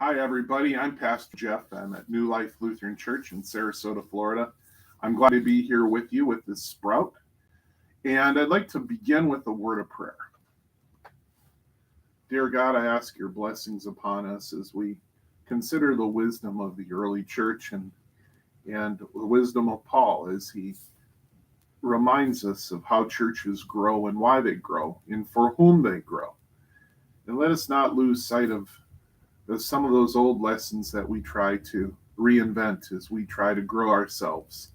Hi, everybody. I'm Pastor Jeff. I'm at New Life Lutheran Church in Sarasota, Florida. I'm glad to be here with you with this sprout. And I'd like to begin with a word of prayer. Dear God, I ask your blessings upon us as we consider the wisdom of the early church and the wisdom of Paul as he reminds us of how churches grow and why they grow and for whom they grow. And let us not lose sight of some of those old lessons that we try to reinvent as we try to grow ourselves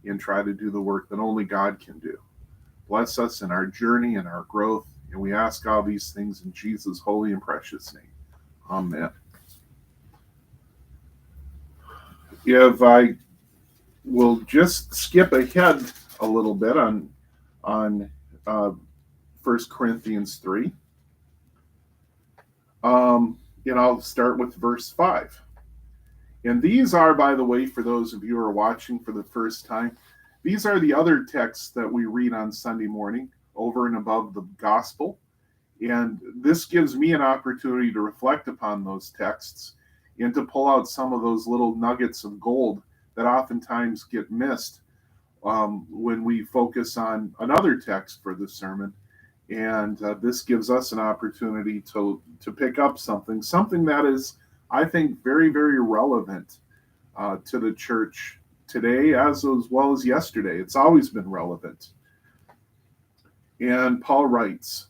and try to do the work that only God can do. Bless us in our journey and our growth, and we ask all these things in Jesus' holy and precious name. Amen. If I will just skip ahead a little bit on 1 Corinthians 3. And I'll start with verse 5. And these are, by the way, for those of you who are watching for the first time, these are the other texts that we read on Sunday morning over and above the gospel. And this gives me an opportunity to reflect upon those texts and to pull out some of those little nuggets of gold that oftentimes get missed when we focus on another text for the sermon. And this gives us an opportunity to pick up something that is, I think, very, very relevant to the church today as well as yesterday. It's always been relevant. And Paul writes,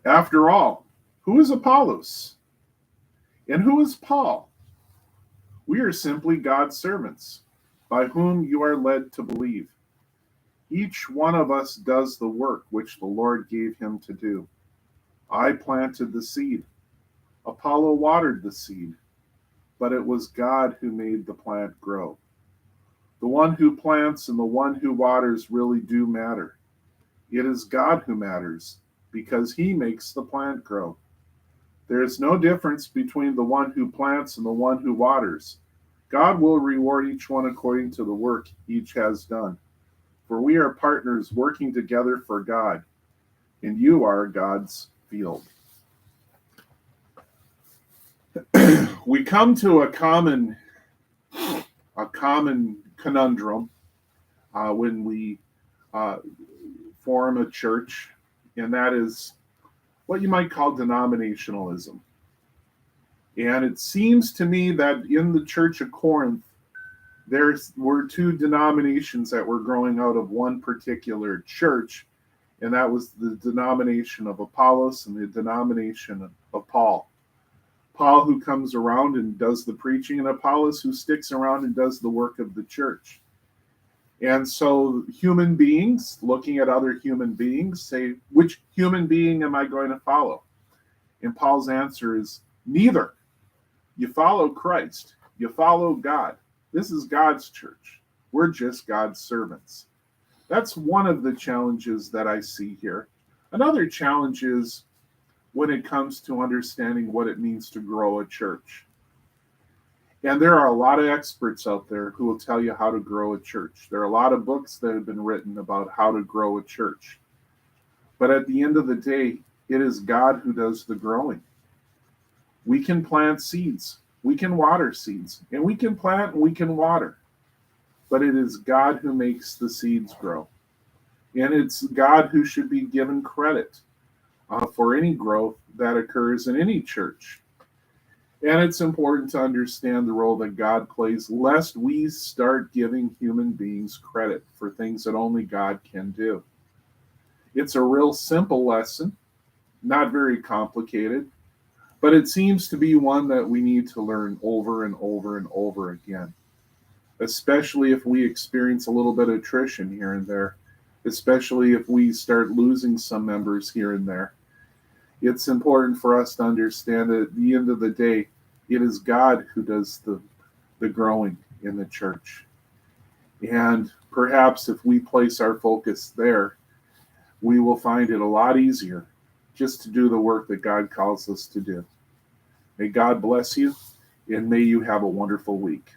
after all, who is Apollos? And who is Paul? We are simply God's servants, by whom you are led to believe. Each one of us does the work which the Lord gave him to do. I planted the seed. Apollo watered the seed, but it was God who made the plant grow. The one who plants and the one who waters really do matter. It is God who matters, because he makes the plant grow. There is no difference between the one who plants and the one who waters. God will reward each one according to the work each has done. For we are partners working together for God, and you are God's field. We come to a common conundrum when we form a church, and that is what you might call denominationalism. And it seems to me that in the Church of Corinth, there were two denominations that were growing out of one particular church, and that was the denomination of Apollos and the denomination of Paul. Paul, who comes around and does the preaching, and Apollos, who sticks around and does the work of the church. And so human beings, looking at other human beings, say, which human being am I going to follow? And Paul's answer is, neither. You follow Christ. You follow God. This is God's church. We're just God's servants. That's one of the challenges that I see here. Another challenge is when it comes to understanding what it means to grow a church. And there are a lot of experts out there who will tell you how to grow a church. There are a lot of books that have been written about how to grow a church. But at the end of the day, it is God who does the growing. We can plant seeds. We can water seeds, and we can plant and we can water, but it is God who makes the seeds grow. And it's God who should be given credit for any growth that occurs in any church. And it's important to understand the role that God plays, lest we start giving human beings credit for things that only God can do. It's a real simple lesson, not very complicated. But it seems to be one that we need to learn over and over and over again, especially if we experience a little bit of attrition here and there, especially if we start losing some members here and there. It's important for us to understand that at the end of the day, it is God who does the growing in the church. And perhaps if we place our focus there, we will find it a lot easier just to do the work that God calls us to do. May God bless you, and may you have a wonderful week.